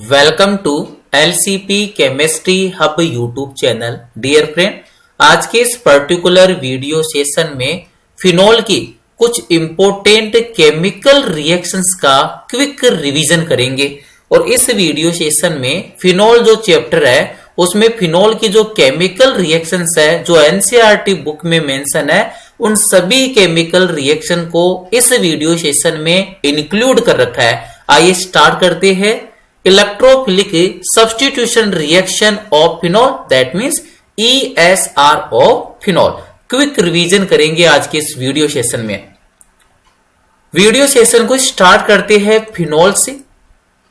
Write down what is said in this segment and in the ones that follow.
Welcome to LCP chemistry hub YouTube channel. Dear friend, आज के इस पर्टिकुलर वीडियो सेशन में फिनोल की कुछ इंपॉर्टेंट केमिकल रिएक्शंस का क्विक रिवीजन करेंगे। और इस वीडियो सेशन में फिनोल जो चैप्टर है उसमें फिनोल की जो केमिकल रिएक्शंस है जो एनसीईआरटी बुक में मेंशन है, उन सभी केमिकल रिएक्शन को इस वीडियो सेशन में इंक्लूड कर रखा है। आइए स्टार्ट करते हैं। Electrophilic substitution reaction of phenol, that means ESR of phenol. Quick revision करेंगे आज के इस वीडियो सेशन में। वीडियो सेशन को स्टार्ट करते हैं फिनोल से।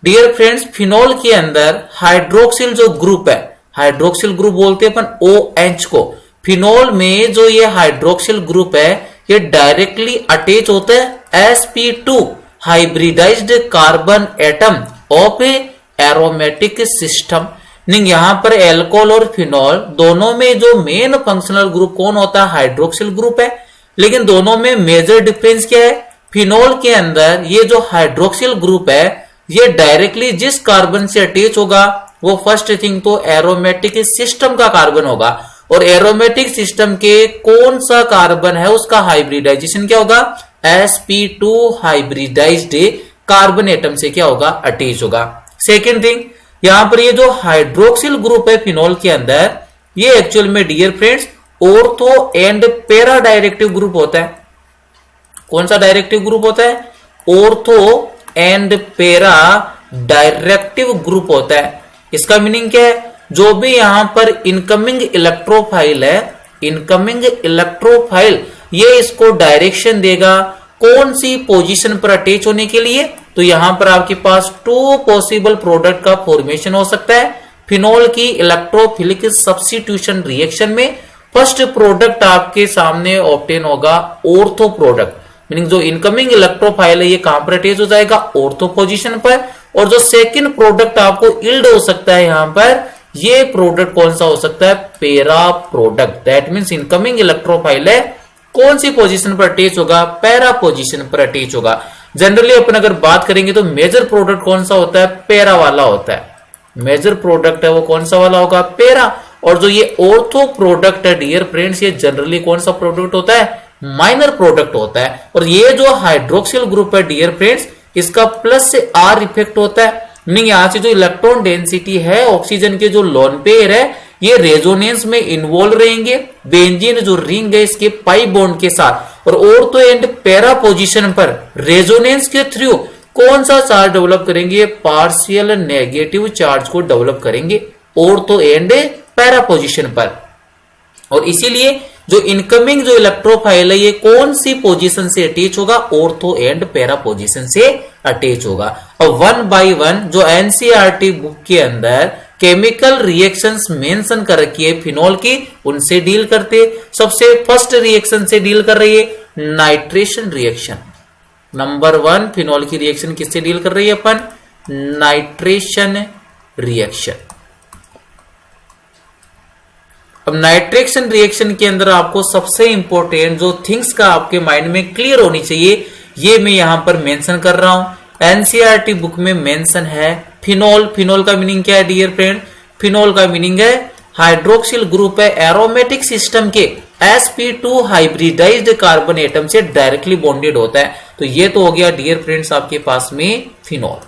डियर फ्रेंड्स, फिनोल के अंदर हाइड्रोक्सिल जो ग्रुप है, हाइड्रोक्सिल ग्रुप बोलते हैं अपन OH को। फिनोल में जो ये हाइड्रोक्सिल ग्रुप है ये डायरेक्टली अटैच होता है sp2 hybridised carbon atom of aromatic system. यहां पर एल्कोहल और फिनोल दोनों में जो मेन फंक्शनल ग्रुप कौन होता है? हाइड्रोक्सिल ग्रुप है। लेकिन दोनों में मेजर डिफरेंस क्या है? फिनोल के अंदर ये जो हाइड्रोक्सिल ग्रुप है ये डायरेक्टली जिस कार्बन से अटैच होगा वो फर्स्ट थिंग तो एरोमेटिक सिस्टम का कार्बन होगा। और एरोमेटिक सिस्टम के कौन सा कार्बन है उसका हाइब्रिडाइजेशन क्या होगा? sp2 हाइब्रिडाइज्ड कार्बन एटम से क्या होगा? अटैच होगा। सेकेंड थिंग, यहां पर ये जो हाइड्रोक्सिल ग्रुप है फिनोल के अंदर ये एक्चुअल में dear friends ortho and para directive group होता है। कौन सा डायरेक्टिव ग्रुप होता है? Ortho and para directive group होता है। इसका मीनिंग क्या है? जो भी यहां पर इनकमिंग इलेक्ट्रोफाइल है, इनकमिंग इलेक्ट्रोफाइल ये इसको डायरेक्शन देगा कौन सी पोजीशन पर अटैच होने के लिए। तो यहां पर आपके पास टू पॉसिबल प्रोडक्ट का फॉर्मेशन हो सकता है फिनोल की इलेक्ट्रोफिलिक सब्स्टिट्यूशन रिएक्शन में। फर्स्ट प्रोडक्ट आपके सामने ऑब्टेन होगा ऑर्थो प्रोडक्ट, मीनिंग जो इनकमिंग इलेक्ट्रोफाइल है ये कहां पर अटैच हो जाएगा? ऑर्थो पोजीशन पर। और जो सेकंड प्रोडक्ट आपको इल्ड हो सकता है यहां पर, ये प्रोडक्ट कौन सा हो सकता है? Para product. That means incoming electrophile है कौन सी पोजीशन पर अटैच होगा? पैरा पोजीशन पर अटैच होगा। जनरली अपन अगर बात करेंगे तो मेजर प्रोडक्ट कौन सा होता है? पैरा वाला होता है। मेजर प्रोडक्ट है वो कौन सा वाला होगा? पैरा। और जो ये ऑर्थो प्रोडक्ट है डियर फ्रेंड्स ये जनरली कौन सा प्रोडक्ट होता है? माइनर प्रोडक्ट होता है। और ये जो हाइड्रोक्सिल ग्रुप है डियर फ्रेंड्स इसका प्लस से R इफेक्ट होता है। मीनिंग यहां से जो इलेक्ट्रॉन डेंसिटी है ऑक्सीजन के जो लोन पेयर है ये रेजोनेंस में इन्वॉल्व रहेंगे बेंजीन जो रिंग है इसके पाई बॉन्ड के साथ। और ऑर्थो एंड पैरा पोजीशन पर रेजोनेंस के थ्रू कौन सा चार्ज डेवलप करेंगे? पार्शियल नेगेटिव चार्ज को डेवलप करेंगे ऑर्थो एंड पैरा पोजीशन पर। और इसीलिए जो इनकमिंग जो इलेक्ट्रोफाइल है ये कौन सी पोजीशन से अटैच होगा? ऑर्थो एंड पैरा पोजीशन से अटैच होगा। और वन बाय वन जो एनसीईआरटी बुक के अंदर केमिकल रिएक्शंस मेंशन कर रखी है फिनोल की उनसे डील करते। सबसे फर्स्ट रिएक्शन से डील कर रही है नाइट्रेशन रिएक्शन। नंबर 1 फिनोल की रिएक्शन किससे डील कर रही है अपन? Nitration reaction. अब नाइट्रेशन रिएक्शन के अंदर आपको सबसे इंपॉर्टेंट जो थिंग्स का आपके माइंड में क्लियर होनी चाहिए ये मैं यहां पर मेंशन कर रहा हूं। एनसीईआरटी बुक में मेंशन है फिनोल। फिनोल का मीनिंग क्या है डियर फ्रेंड? फिनोल का मीनिंग है हाइड्रोक्सिल ग्रुप है एरोमेटिक सिस्टम के sp2 हाइब्रिडाइज्ड कार्बन एटम से डायरेक्टली बॉन्डेड होता है। तो ये तो हो गया डियर फ्रेंड्स आपके पास में फिनोल।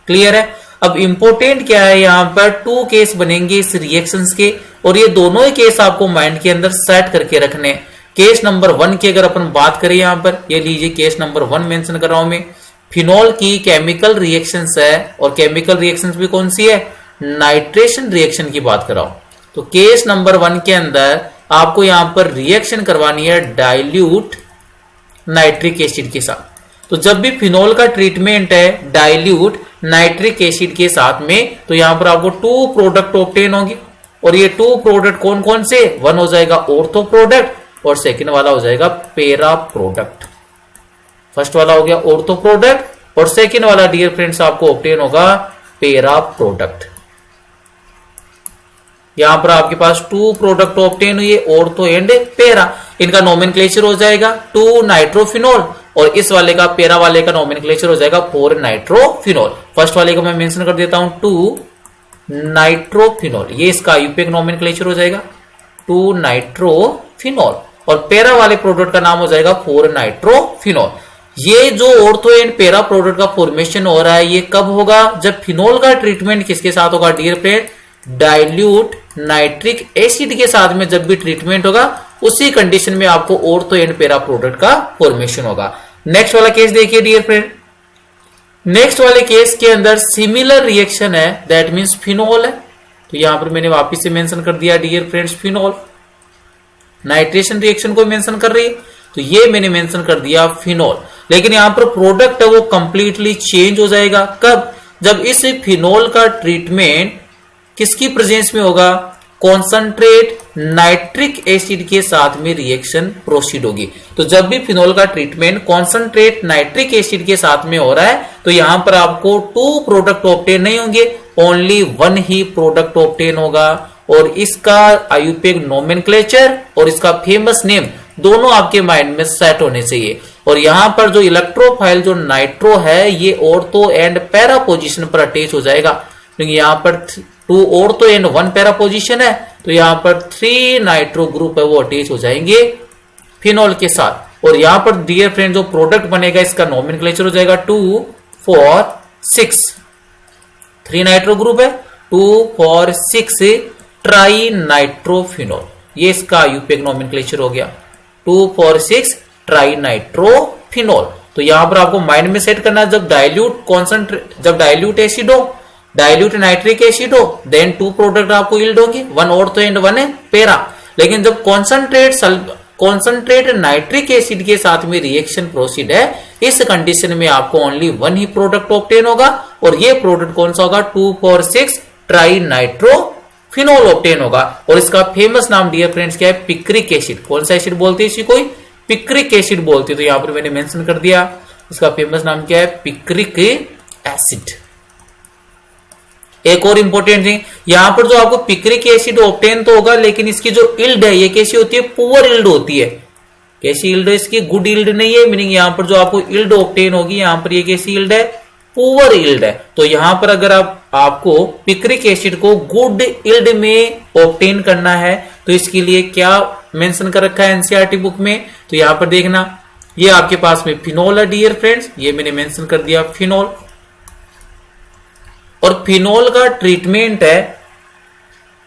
क्लियर है? अब इंपॉर्टेंट क्या है यहां पर? 2 केस बनेंगे इस रिएक्शंस के और ये दोनों ही केस आपको माइंड के अंदर सेट करके रखने। केस नंबर 1 की अगर अपन बात करें यहां पर, ये लीजिए केस नंबर 1 मेंशन कर रहा हूं मैं। फिनोल की केमिकल रिएक्शंस है और केमिकल रिएक्शंस भी कौन सी है? नाइट्रेशन रिएक्शन की बात कर रहा हूं। तो केस नंबर 1 के अंदर आपको यहां पर रिएक्शन करवानी है डाइल्यूट नाइट्रिक एसिड के साथ। तो जब भी फिनोल का ट्रीटमेंट है डाइल्यूट नाइट्रिक एसिड के साथ में तो यहां पर आपको 2 प्रोडक्ट ऑब्टेन होंगे। और ये 2 प्रोडक्ट कौन कौन से? 1 हो जाएगा ऑर्थो प्रोडक्ट और सेकेंड वाला हो जाएगा पैरा प्रोडक्ट। फर्स्ट वाला हो गया ऑर्थो प्रोडक्ट और सेकेंड वाला डियर फ्रेंड्स आपको ऑब्टेन होगा पैरा प्रोडक्ट। यहां पर आपके पास 2 प्रोडक्ट ऑब्टेन हुए ऑर्थो एंड पैरा। इनका नोमेनक्लेचर हो जाएगा 2 नाइट्रोफिनोल और इस वाले का पैरा वाले का नोमेनक्लेचर हो जाएगा 4 नाइट्रोफिनॉल। फर्स्ट वाले को मैं मेंशन कर देता हूं 2 नाइट्रोफिनॉल, ये इसका आईयूपीएक नोमेनक्लेचर हो जाएगा 2 नाइट्रोफिनॉल, और पैरा वाले प्रोडक्ट का नाम हो जाएगा 4 नाइट्रोफिनॉल। ये जो ऑर्थो एंड पैरा प्रोडक्ट का फॉर्मेशन हो रहा है ये कब होगा, जब फिनोल का ट्रीटमेंट किसके साथ होगा dear friend, dilute nitric acid के साथ में जब भी ट्रीटमेंट होगा उसी कंडीशन में आपको ऑर्थो एंड पैरा प्रोडक्ट का फॉर्मेशन होगा। नेक्स्ट वाला केस देखिए डियर फ्रेंड, नेक्स्ट वाले केस के अंदर सिमिलर रिएक्शन है, दैट मींस फिनोल है, तो यहां पर मैंने वापिस से मेंशन कर दिया dear friends phenol, nitration reaction को मेंशन कर रही है तो ये मैंने मेंशन कर दिया फिनोल। लेकिन यहां पर प्रोडक्ट है वो कंप्लीटली चेंज हो जाएगा, कब, जब इस फिनोल का ट्रीटमेंट किसकी प्रेजेंस में होगा, कॉन्सेंट्रेट नाइट्रिक एसिड के साथ में रिएक्शन प्रोसीड होगी। तो जब भी फिनोल का ट्रीटमेंट कॉन्सेंट्रेट नाइट्रिक एसिड के साथ में हो रहा है तो यहां पर आपको 2 प्रोडक्ट ऑब्टेन नहीं होंगे, ओनली 1 ही प्रोडक्ट ऑब्टेन होगा, और इसका आईयूपीएक नोमेनक्लेचर और इसका फेमस नेम दोनों आपके माइंड में सेट होने चाहिए। और यहां पर जो इलेक्ट्रोफाइल जो नाइट्रो है ये ऑर्थो एंड पैरा पोजीशन पर अटैच हो जाएगा, क्योंकि यहां पर 2 ऑर्थो एंड 1 पैरा पोजीशन है, तो यहां पर 3 नाइट्रो ग्रुप है वो अटैच हो जाएंगे फिनोल के साथ। और यहां पर डियर फ्रेंड जो प्रोडक्ट बनेगा इसका नोमेनक्लेचर हो जाएगा 2, 4, 6, 3 नाइट्रो ग्रुप है, 2, 4, 6 ट्राई नाइट्रोफिनोल, ये इसका आईयूपीएक नोमेनक्लेचर हो गया 2, 4, 6 ट्राई नाइट्रोफिनोल। तो यहां पर आपको माइंड में सेट करना है जब डाइल्यूट एसिड हो, डाइल्यूट नाइट्रिक एसिड हो, देन 2 प्रोडक्ट आपको यील्ड होंगे, 1 ऑर्थो एंड 1 पैरा। लेकिन जब कॉन्सेंट्रेट नाइट्रिक एसिड के साथ में रिएक्शन प्रोसीड है, इस कंडीशन में आपको ओनली 1 ही प्रोडक्ट ऑब्टेन होगा, और ये प्रोडक्ट कौन सा होगा, 2, 4, 6 ट्राई नाइट्रोफिनोल ऑब्टेन होगा। और इसका फेमस नाम डियर फ्रेंड्स क्या है, पिक्रिक एसिड। कौन सा एसिड बोलते हैं इसी कोई, पिक्रिक एसिड बोलते हैं, तो यहां पर मैंने मेंशन कर दिया इसका फेमस नाम क्या है, पिक्रिक एसिड। एक और इंपॉर्टेंट थिंग, यहां पर जो आपको पिक्रिक एसिड ऑब्टेन तो होगा, लेकिन इसकी जो इल्ड है ये कैसी होती है, पुअर इल्ड होती है। कैसी इल्ड है इसकी, गुड इल्ड नहीं है, मीनिंग यहां पर जो आपको इल्ड ऑब्टेन होगी यहां पर ये कैसी इल्ड है, पुअर इल्ड है। तो यहां पर अगर आपको पिक्रिक एसिड को गुड इल्ड में ऑब्टेन करना है तो इसके लिए क्या मेंशन कर रखा है एनसीईआरटी बुक में, तो यहां पर देखना ये आपके पास में फिनोल है डियर फ्रेंड्स, ये मैंने मेंशन कर दिया फिनोल। और फिनोल का ट्रीटमेंट है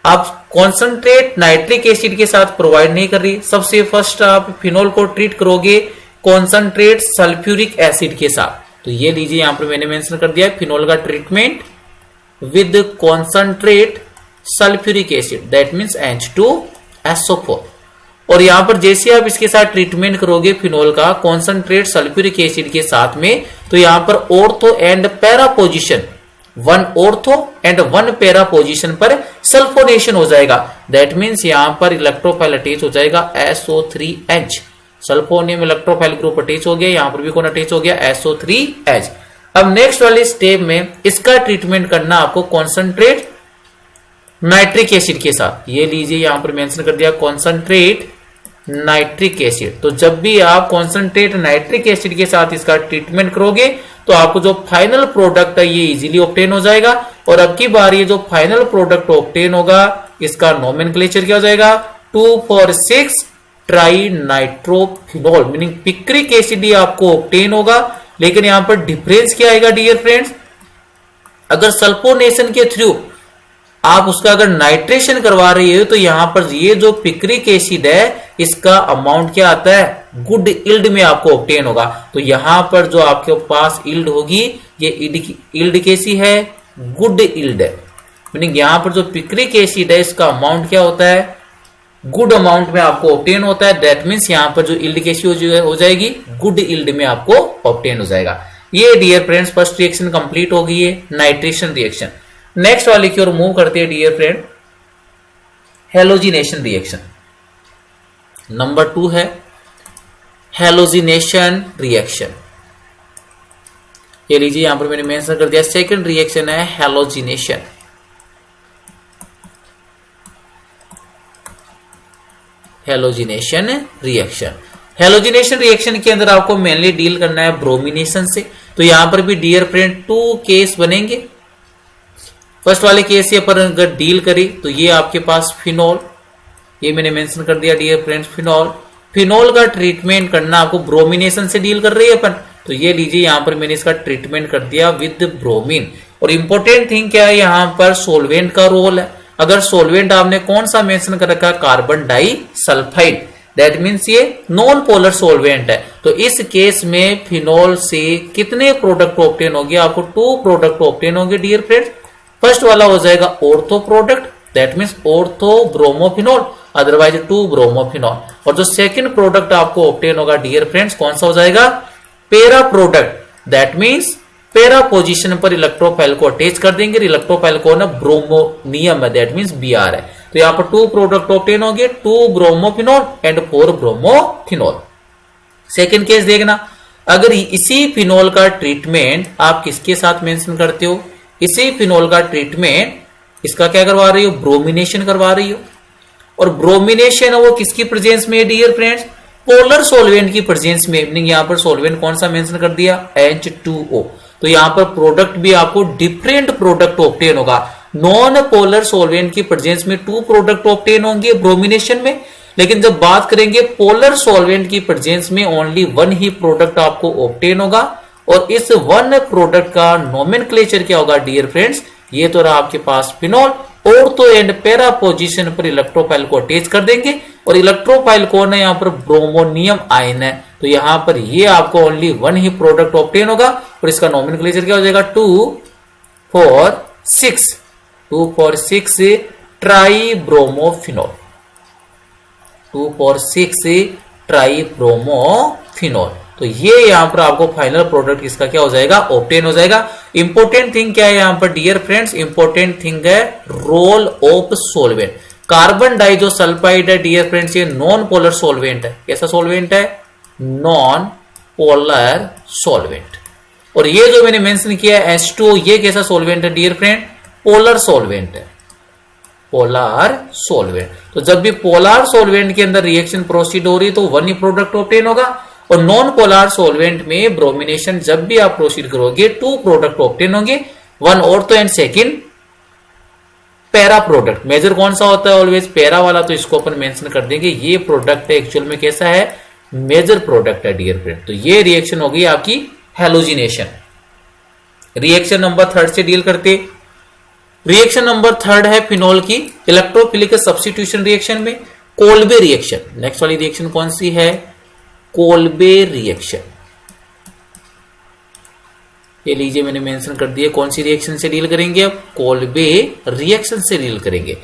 आप कॉन्सेंट्रेट नाइट्रिक एसिड के साथ प्रोवाइड नहीं कर रही, सबसे फर्स्ट आप फिनोल को ट्रीट करोगे कॉन्सेंट्रेट सल्फ्यूरिक एसिड के साथ। तो ये लीजिए यहां पर मैंने मेंशन कर दिया फिनोल का treatment with concentrate sulphuric acid, that means H2SO4। और यहां पर जैसे आप इसके साथ ट्रीटमेंट करोगे फिनोल का कॉन्सेंट्रेट सल्फ्यूरिक एसिड के साथ में, तो यहां पर ortho and para position, 1 ortho and 1 para position पर सल्फोनेशन हो जाएगा, दैट मींस यहां पर इलेक्ट्रोफाइल अटैच हो जाएगा SO3H, सल्फोनियम इलेक्ट्रोफाइल ग्रुप अटैच हो गया, यहां पर भी कौन अटैच हो गया, SO3H। अब नेक्स्ट वाले स्टेप में इसका ट्रीटमेंट करना आपको कॉन्सेंट्रेट नाइट्रिक एसिड के साथ, ये लीजिए यहां पर मेंशन कर दिया कॉन्सेंट्रेट नाइट्रिक एसिड। तो जब भी आप कॉन्सेंट्रेट नाइट्रिक एसिड के साथ इसका ट्रीटमेंट करोगे तो आपको जो फाइनल प्रोडक्ट है ये इजीली ऑब्टेन हो जाएगा। और अब की बार ये जो फाइनल प्रोडक्ट ऑब्टेन होगा इसका नोमेनक्लेचर क्या हो जाएगा, 2, 4, 6 trinitrophenol, meaning picric acid ही आपको ऑब्टेन होगा। लेकिन यहां पर डिफरेंस क्या आएगा डियर फ्रेंड्स, अगर सल्फोनेशन के थ्रू आप उसका अगर नाइट्रेशन करवा रही है तो यहां पर ये जो पिक्रिक एसिड है इसका अमाउंट क्या आता है, गुड इल्ड में आपको ऑब्टेन होगा। तो यहां पर जो आपके पास इल्ड होगी ये इल्ड कैसी है, गुड इल्ड है, मीनिंग यहां पर जो पिक्रिक एसिड है इसका अमाउंट क्या होता है, गुड अमाउंट में आपको ऑब्टेन होता है, दैट मींस यहां पर जो इल्ड कैसी हो जाएगी, गुड इल्ड में आपको ऑब्टेन हो जाएगा। ये dear friends first reaction complete हो गई है, नाइट्रेशन रिएक्शन। नेक्स्ट वाले की ओर मूव करते हैं dear friend, halogenation reaction. Number 2 है हेलोजिनेशन रिएक्शन। ये लीजिए यहां पर मैंने मेंशन कर दिया सेकंड रिएक्शन है halogenation. Halogenation reaction, halogenation reaction के अंदर आपको मेनली डील करना है ब्रोमिनेशन से। तो यहां पर भी डियर फ्रेंड 2 केस बनेंगे। फर्स्ट वाले केस से अपन अगर डील करें तो ये आपके पास फिनॉल, ये मैंने मेंशन कर दिया डियर फ्रेंड्स फिनॉल। फिनॉल का ट्रीटमेंट करना आपको ब्रोमिनेशन से डील कर रही है अपन, तो ये लीजिए यहां पर मैंने इसका ट्रीटमेंट कर दिया विद ब्रोमीन। और इंपॉर्टेंट थिंग क्या है यहां पर सोलवेंट का रोल है। अगर सोलवेंट आपने कौन सा मेंशन कर रखा है, carbon disulphide, that means ये नॉन पोलर सोलवेंट है। तो इस केस में फिनॉल से कितने प्रोडक्ट ऑब्टेन होंगे, आपको 2 प्रोडक्ट ऑब्टेन होंगे डियर फ्रेंड्स। फर्स्ट वाला हो जाएगा ortho product, that means ortho bromophenol, otherwise 2 bromophenol. और जो सेकंड प्रोडक्ट आपको ऑब्टेन होगा डियर फ्रेंड्स कौन सा हो जाएगा, पेरा प्रोडक्ट, दैट मीन्स पेरा पोजीशन पर इलेक्ट्रोफाइल को अटैच कर देंगे। इलेक्ट्रोफाइल को ना ब्रोमोनियम है, दैट मीन्स Br है। तो यहां पर 2 प्रोडक्ट ऑब्टेन होंगे, 2 bromophenol and 4 bromophenol. Second case देखना, अगर इसी फिनॉल का ट्रीटमेंट आप किसके साथ मेंशन करते हो, इसी फिनॉल का ट्रीटमेंट इसका क्या करवा रही हो, ब्रोमिनेशन करवा रही हो। और ब्रोमिनेशन वो किसकी प्रेजेंस में है डियर फ्रेंड्स, पोलर सोलवेंट की प्रेजेंस में। मीनिंग यहां पर सोलवेंट कौन सा मेंशन कर दिया, H2O। तो यहां पर प्रोडक्ट भी आपको डिफरेंट प्रोडक्ट ऑब्टेन होगा। नॉन पोलर सोलवेंट की प्रेजेंस में 2 प्रोडक्ट ऑब्टेन होंगे ब्रोमिनेशन में, लेकिन जब बात करेंगे पोलर सोलवेंट की प्रेजेंस में ओनली 1 ही प्रोडक्ट आपको ऑब्टेन होगा। और इस 1 प्रोडक्ट का नोमेनक्लेचर क्या होगा डियर फ्रेंड्स, ये तो रहा आपके पास phenol. Ortho and para position पर इलेक्ट्रोफाइल को अटैच कर देंगे और इलेक्ट्रोफाइल कौन है, यहां पर ब्रोमोनियम आयन है। तो यहां पर ये आपको ओनली 1 ही प्रोडक्ट ऑब्टेन होगा और इसका नोमेनक्लेचर क्या हो जाएगा, 2,4,6 ट्राई ब्रोमोफिनॉल, 2,4,6 ट्राई ब्रोमोफिनॉल। तो ये यहां पर आपको फाइनल प्रोडक्ट इसका क्या हो जाएगा, ऑब्टेन हो जाएगा। इंपॉर्टेंट थिंग क्या है यहां पर डियर फ्रेंड्स, इंपॉर्टेंट थिंग है role of solvent. Carbon di जो सल्फाइड है डियर फ्रेंड्स ये नॉन पोलर सोलवेंट है। कैसा सोलवेंट है, नॉन पोलर सोलवेंट। और ये जो मैंने मेंशन किया है H2O, ये कैसा सोलवेंट है डियर फ्रेंड, पोलर सोलवेंट है, पोलर सोलवेंट। तो जब भी पोलर सोलवेंट के अंदर रिएक्शन प्रोसीड हो रही है तो 1 ही प्रोडक्ट ऑब्टेन होगा। और नॉन पोलर सोलवेंट में ब्रोमिनेशन जब भी आप प्रोसीड करोगे 2 प्रोडक्ट ऑब्टेन होंगे, 1 ortho and second para product. Major कौन सा होता है, ऑलवेज पैरा वाला, तो इसको अपन मेंशन कर देंगे। ये प्रोडक्ट एक्चुअल में कैसा है, मेजर प्रोडक्ट है डियर फ्रेंड। तो ये रिएक्शन होगी आपकी हेलोजिनेशन। रिएक्शन नंबर 3 से डील करते। रिएक्शन नंबर 3 है फिनॉल की इलेक्ट्रोफिलिक सब्स्टिट्यूशन रिएक्शन में कोल्बे रिएक्शन। नेक्स्ट वाली रिएक्शन कौन सी है, कोल्बे रिएक्शन। ये लीजिए मैंने मेंशन कर दिया कौन सी रिएक्शन से डील करेंगे, अब कोल्बे रिएक्शन से डील करेंगे।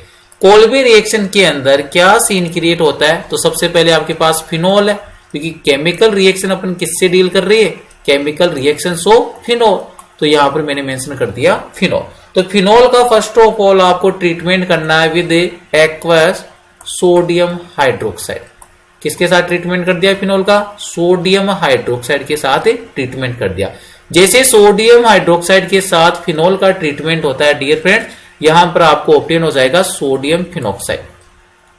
कोल्बे रिएक्शन के अंदर क्या सीन क्रिएट होता है, तो सबसे पहले आपके पास फिनॉल है, क्योंकि केमिकल रिएक्शन अपन किससे डील कर रही है, केमिकल रिएक्शन ऑफ फिनॉल। तो यहां पर मैंने मेंशन कर दिया फिनॉल। तो फिनॉल का फर्स्ट ऑफ ऑल आपको ट्रीटमेंट करना है विद एक्वस सोडियम हाइड्रोक्साइड। किसके साथ ट्रीटमेंट कर दिया फिनॉल का, सोडियम हाइड्रोक्साइड के साथ ट्रीटमेंट कर दिया। जैसे सोडियम हाइड्रोक्साइड के साथ फिनॉल का ट्रीटमेंट होता है डियर फ्रेंड्स, यहां पर आपको ऑब्टेन हो जाएगा सोडियम फिनॉक्साइड।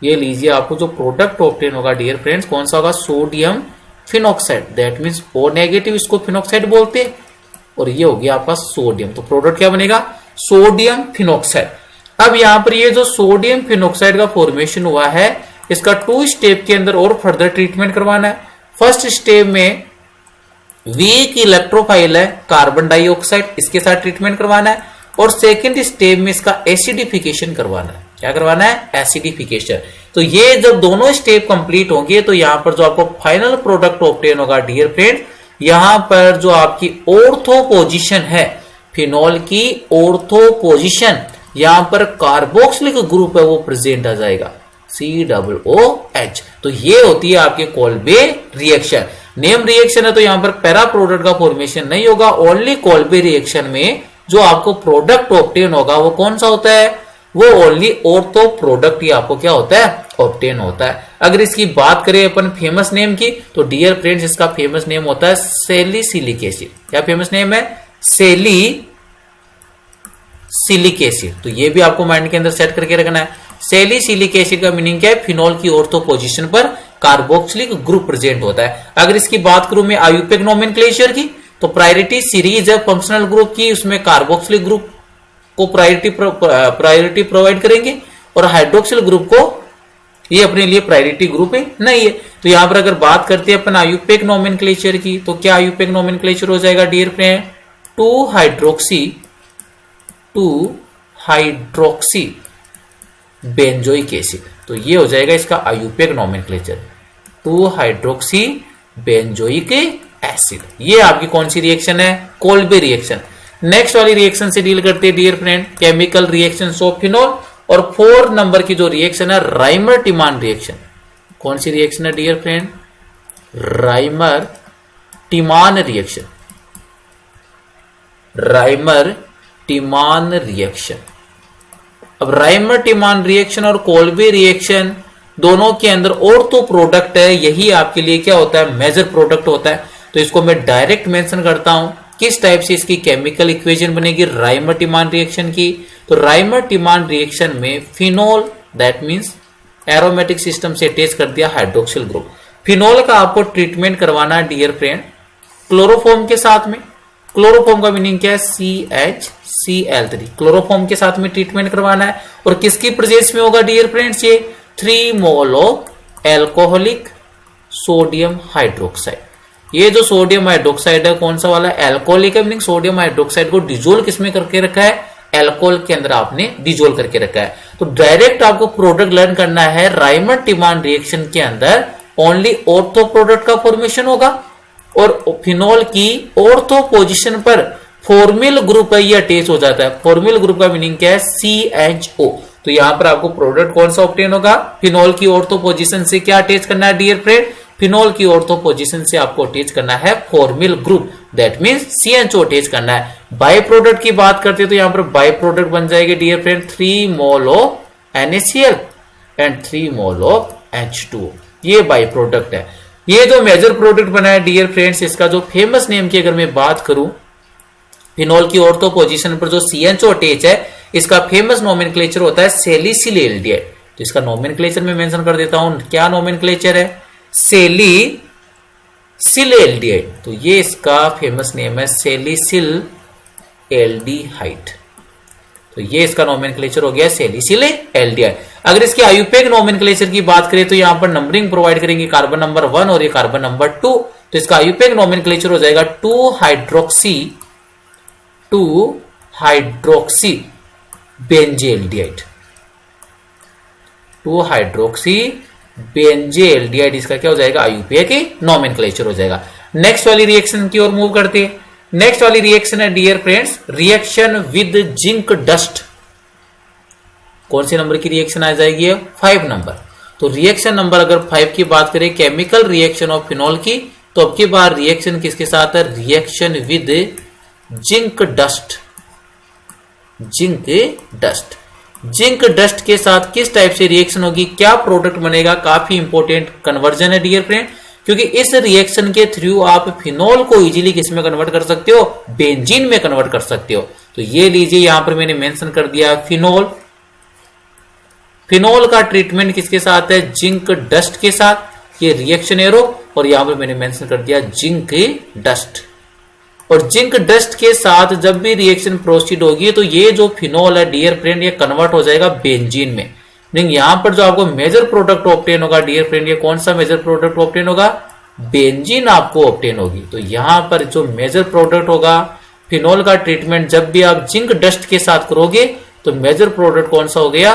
ये लीजिए आपको जो प्रोडक्ट ऑब्टेन होगा डियर फ्रेंड्स कौन सा होगा, sodium phenoxide, that means O negative इसको फिनॉक्साइड बोलते हैं। और ये हो गया आपका सोडियम, तो प्रोडक्ट क्या बनेगा, सोडियम फिनॉक्साइड। अब यहां पर ये जो सोडियम फिनॉक्साइड का फॉर्मेशन हुआ है इसका 2 स्टेप के अंदर और फर्दर ट्रीटमेंट करवाना है। फर्स्ट स्टेप में वीक इलेक्ट्रोफाइल है कार्बन डाइऑक्साइड, इसके साथ ट्रीटमेंट करवाना है। और सेकंड स्टेप में इसका एसिडिफिकेशन करवाना है। क्या करवाना है, एसिडिफिकेशन। तो ये जब दोनों स्टेप कंप्लीट होंगे तो यहां पर जो आपको फाइनल प्रोडक्ट ऑब्टेन होगा डियर फ्रेंड, यहां पर जो आपकी ऑर्थो पोजीशन है फिनॉल की, ऑर्थो पोजीशन यहां पर कार्बोक्सिलिक ग्रुप है वो प्रेजेंट आ जाएगा, COOH। तो ये होती है आपके कोल्बे रिएक्शन। नेम रिएक्शन है तो यहां पर पैरा प्रोडक्ट का फॉर्मेशन नहीं होगा। ओनली कोल्बे रिएक्शन में जो आपको प्रोडक्ट ऑब्टेन होगा वो कौन सा होता है, वो ओनली ऑर्थो प्रोडक्ट ही आपको क्या होता है, ऑब्टेन होता है। अगर इसकी बात करें अपन फेमस नेम की, तो डियर फ्रेंड्स इसका फेमस नेम होता है सैलिसिलिक एसिड। क्या फेमस नेम है, सैलिसिलिक एसिड। तो ये भी आपको माइंड के अंदर सेट करके रखना है। सैलिसिलिक एसिड का मीनिंग क्या है, फिनोल की ऑर्थो पोजीशन पर कार्बोक्सिलिक ग्रुप प्रेजेंट होता है। अगर इसकी बात करूं मैं आईयूपीएक नोमेनक्लेचर की, तो प्रायोरिटी सीरीज है फंक्शनल ग्रुप की, उसमें कार्बोक्सिलिक ग्रुप को प्रायोरिटी प्रोवाइड करेंगे और हाइड्रोक्सिल ग्रुप को ये अपने लिए प्रायोरिटी ग्रुप है नहीं है। तो यहां पर अगर बात करते हैं अपन आईयूपीएक नोमेनक्लेचर की, तो क्या आईयूपीएक नोमेनक्लेचर हो जाएगा dear friend, 2 hydroxy benzoic acid. तो ये हो जाएगा इसका IUPAC nomenclature, 2 hydroxy benzoic acid. ये आपकी कौन सी रिएक्शन है, कोल्बे रिएक्शन। नेक्स्ट वाली रिएक्शन से डील करते हैं dear friend, chemical reaction of phenol. और 4 नंबर की जो रिएक्शन है राइमर टिमान रिएक्शन। कौन सी रिएक्शन है dear friend, Reimer Tiemann reaction, Reimer Tiemann reaction. अब राइमर टिमान रिएक्शन और कोल्बे रिएक्शन दोनों के अंदर ऑर्थो प्रोडक्ट है, यही आपके लिए क्या होता है, मेजर प्रोडक्ट होता है। तो इसको मैं डायरेक्ट मेंशन करता हूं किस टाइप से इसकी केमिकल इक्वेशन बनेगी राइमर टिमान रिएक्शन की। तो राइमर टिमान रिएक्शन में phenol that means aromatic system से अटैच कर दिया हाइड्रोक्सिल ग्रुप। फिनोल का आपको ट्रीटमेंट करवाना है डियर फ्रेंड क्लोरोफॉर्म के साथ में। क्लोरोफॉर्म का मीनिंग क्या है, CHCl3, क्लोरोफॉर्म के साथ में ट्रीटमेंट करवाना है। और किसकी प्रेजेंस में होगा डियर फ्रेंड्स, ये 3 mole of alcoholic sodium hydroxide. ये जो सोडियम हाइड्रोक्साइड है कौन सा वाला, एल्कोहलिक है, मीनिंग सोडियम हाइड्रोक्साइड को डिजोल्व किसमें करके रखा है, एल्कोहल के अंदर आपने डिजोल्व करके रखा है। तो डायरेक्ट आपको प्रोडक्ट लर्न करना है, राइमर टिमान रिएक्शन के अंदर ओनली ऑर्थो प्रोडक्ट का फॉर्मेशन होगा और फिनोल की ऑर्थो पोजीशन पर फॉर्मिल ग्रुप है ये अटैच हो जाता है। फॉर्मिल ग्रुप का मीनिंग क्या है, CHO। तो यहां पर आपको प्रोडक्ट कौन सा ऑब्टेन होगा, फिनोल की ऑर्थो पोजीशन से क्या अटैच करना है डियर फ्रेंड, फिनोल की ऑर्थो पोजीशन से आपको अटैच करना है formal group, that means CHO attach करना है। बाय प्रोडक्ट की बात करते हैं तो यहां पर बाय प्रोडक्ट बन जाएगा dear friend 3 mole of NaCl and 3 mole of H2O। ये बाय प्रोडक्ट है। ये जो मेजर प्रोडक्ट बना है डियर फ्रेंड्स, इसका जो फेमस नेम की अगर मैं बात करूं, फिनोल की ऑर्थो पोजीशन पर जो CHO अटैच है, इसका फेमस नोमेनक्लेचर होता है सैलिसिल एल्डिहाइड। तो इसका नोमेनक्लेचर में मेंशन कर देता हूं, क्या नोमेनक्लेचर है, सैलिसिल एल्डिहाइड। तो ये इसका फेमस नेम है सैलिसिल एल्डिहाइड। तो ये इसका नोमेनक्लेचर हो गया सैलिसिल एल्डिहाइड। अगर इसके आईयूपीएक नोमेनक्लेचर की बात करें तो यहां पर नंबरिंग प्रोवाइड करेंगे, कार्बन नंबर 1 और ये कार्बन नंबर 2। तो इसका आईयूपीएक नोमेनक्लेचर हो जाएगा 2 हाइड्रोक्सी बेंजेल्डिहाइड। 2 हाइड्रोक्सी बेंजेल्डिहाइड इसका क्या हो जाएगा, आईयूपीएक नोमेनक्लेचर हो जाएगा। नेक्स्ट वाली रिएक्शन की ओर मूव करते हैं। नेक्स्ट वाली रिएक्शन है dear friends reaction with zinc dust. कौन से नंबर की रिएक्शन आ जाएगी, 5 नंबर। तो रिएक्शन नंबर अगर 5 की बात करें, केमिकल रिएक्शन ऑफ फिनोल की, तो अब की बार रिएक्शन किसके साथ है, reaction with zinc dust. Zinc dust, zinc dust के साथ किस टाइप से रिएक्शन होगी, क्या प्रोडक्ट बनेगा, काफी इंपॉर्टेंट कन्वर्जन है डियर फ्रेंड, क्योंकि इस रिएक्शन के थ्रू आप फिनोल को इजीली किसमें कन्वर्ट कर सकते हो, बेंजीन में कन्वर्ट कर सकते हो। तो ये लीजिए यहां पर मैंने मेंशन कर दिया फिनोल। फिनोल का ट्रीटमेंट किसके साथ है, जिंक डस्ट के साथ। ये रिएक्शन एरो और यहां पर मैंने मेंशन कर दिया जिंक डस्ट। और जिंक डस्ट के साथ जब भी रिएक्शन प्रोसीड होगी तो ये जो फिनोल है डियर फ्रेंड ये कन्वर्ट हो जाएगा बेंजीन में। लेकिन यहां पर जो आपको मेजर प्रोडक्ट ऑब्टेन होगा डियर फ्रेंड, ये कौन सा मेजर प्रोडक्ट ऑब्टेन होगा, बेंजीन आपको ऑब्टेन होगी। तो यहां पर जो मेजर प्रोडक्ट होगा फिनोल का ट्रीटमेंट जब भी आप जिंक डस्ट के साथ करोगे तो मेजर प्रोडक्ट कौन सा हो गया,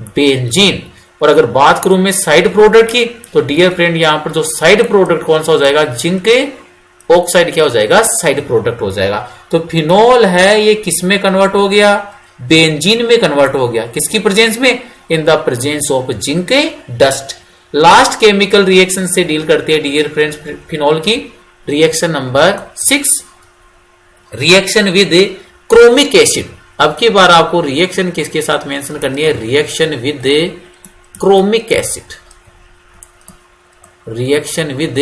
बेंजीन। और अगर बात करूं मैं साइड प्रोडक्ट की तो डियर फ्रेंड यहां पर जो साइड प्रोडक्ट कौन सा हो जाएगा, जिंक ऑक्साइड क्या हो जाएगा, साइड प्रोडक्ट हो जाएगा। तो फिनोल है ये किसमें कन्वर्ट हो गया, बेंजीन में कन्वर्ट हो गया। किसकी प्रेजेंस में, in the presence of zinc dust. Last chemical reaction से डील करते हैं डियर फ्रेंड्स फिनोल की, reaction number 6 reaction with chromic acid. अब की बार आपको रिएक्शन किसके साथ मेंशन करनी है, reaction with chromic acid. Reaction with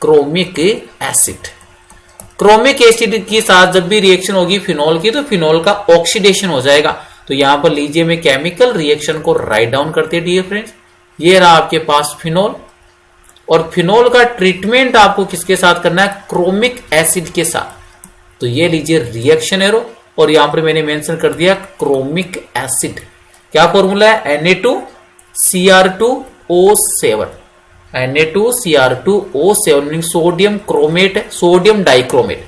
chromic acid. Chromic acid के साथ जब भी रिएक्शन होगी फिनोल की तो फिनोल का ऑक्सीडेशन हो जाएगा। तो तो यहां पर लीजिए मैं केमिकल रिएक्शन को राइट डाउन करते हैं डियर फ्रेंड्स। ये रहा आपके पास फिनोल, और फिनोल का ट्रीटमेंट आपको किसके साथ करना है, क्रोमिक एसिड के साथ। तो ये लीजिए रिएक्शन एरो, और यहां पर मैंने मेंशन कर दिया क्रोमिक एसिड। क्या फॉर्मूला है, Na2Cr2O7, Na2Cr2O7 meaning sodium chromate है, सोडियम डाइक्रोमेट।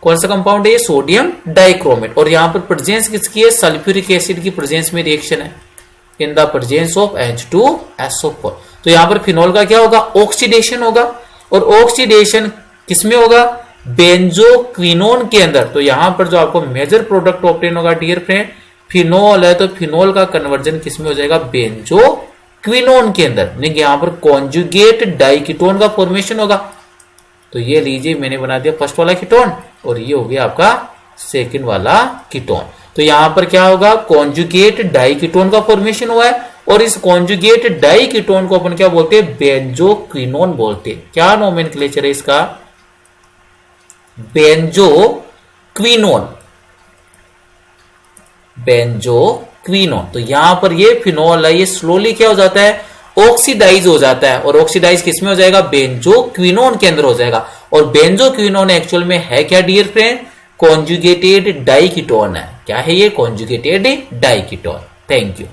कौन सा कंपाउंड है ये, सोडियम डाइक्रोमेट। और यहां पर प्रेजेंस किसकी है, सल्फ्यूरिक एसिड की प्रेजेंस में रिएक्शन है in the presence of H2SO4। तो यहां पर फिनोल का क्या होगा, ऑक्सीडेशन होगा, और ऑक्सीडेशन किसमें होगा, बेंजोक्विनोन के अंदर। तो यहां पर जो आपको मेजर प्रोडक्ट ऑब्टेन होगा डियर फ्रेंड, फिनोल है, तो फिनोल का कन्वर्जन किसमें हो जाएगा, बेंजोक्विनोन के अंदर। नहीं, यहां पर कॉन्जुगेट डाइकीटोन का फॉर्मेशन होगा। तो ये लीजिए मैंने बना दिया फर्स्ट वाला कीटोन, और ये हो गया आपका सेकंड वाला कीटोन। तो यहां पर क्या होगा, कॉन्जुगेट डाइकीटोन का फॉर्मेशन हुआ है, और इस कॉन्जुगेट डाइकीटोन को अपन क्या बोलते हैं, बेंजोक्विनोन बोलते हैं। क्या नोमेनक्लेचर है इसका, बेंजोक्विनोन, बेंजोक्विनोन। तो यहां पर ये फिनोल है, ये स्लोली क्या हो जाता है, ऑक्सीडाइज हो जाता है, और ऑक्सीडाइज किसमें हो जाएगा, बेंजोक्विनोन के अंदर हो जाएगा। और बेंजोक्विनोन एक्चुअल में है क्या डियर फ्रेंड, कॉन्जुगेटेड डाइकीटोन है। क्या है ये, कॉन्जुगेटेड डाइकीटोन। Thank you.